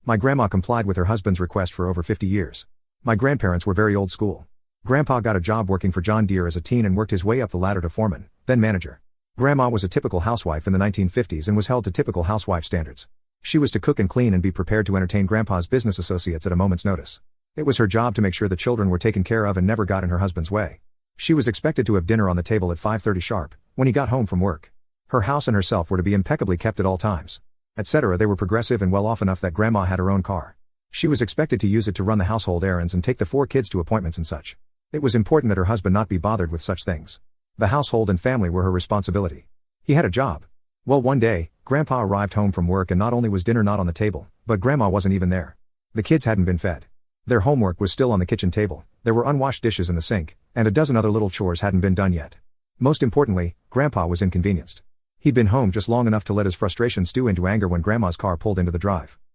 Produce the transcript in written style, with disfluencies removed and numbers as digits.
My grandma complied with her husband's request for over 50 years. My grandparents were very old school. Grandpa got a job working for John Deere as a teen and worked his way up the ladder to foreman, then manager. Grandma was a typical housewife in the 1950s and was held to typical housewife standards. She was to cook and clean and be prepared to entertain Grandpa's business associates at a moment's notice. It was her job to make sure the children were taken care of and never got in her husband's way. She was expected to have dinner on the table at 5:30 sharp, when he got home from work. Her house and herself were to be impeccably kept at all times. Etc. They were progressive and well off enough that Grandma had her own car. She was expected to use it to run the household errands and take the 4 kids to appointments and such. It was important that her husband not be bothered with such things. The household and family were her responsibility. He had a job. Well, one day, Grandpa arrived home from work and not only was dinner not on the table, but Grandma wasn't even there. The kids hadn't been fed. Their homework was still on the kitchen table, there were unwashed dishes in the sink, and a dozen other little chores hadn't been done yet. Most importantly, Grandpa was inconvenienced. He'd been home just long enough to let his frustration stew into anger when Grandma's car pulled into the drive.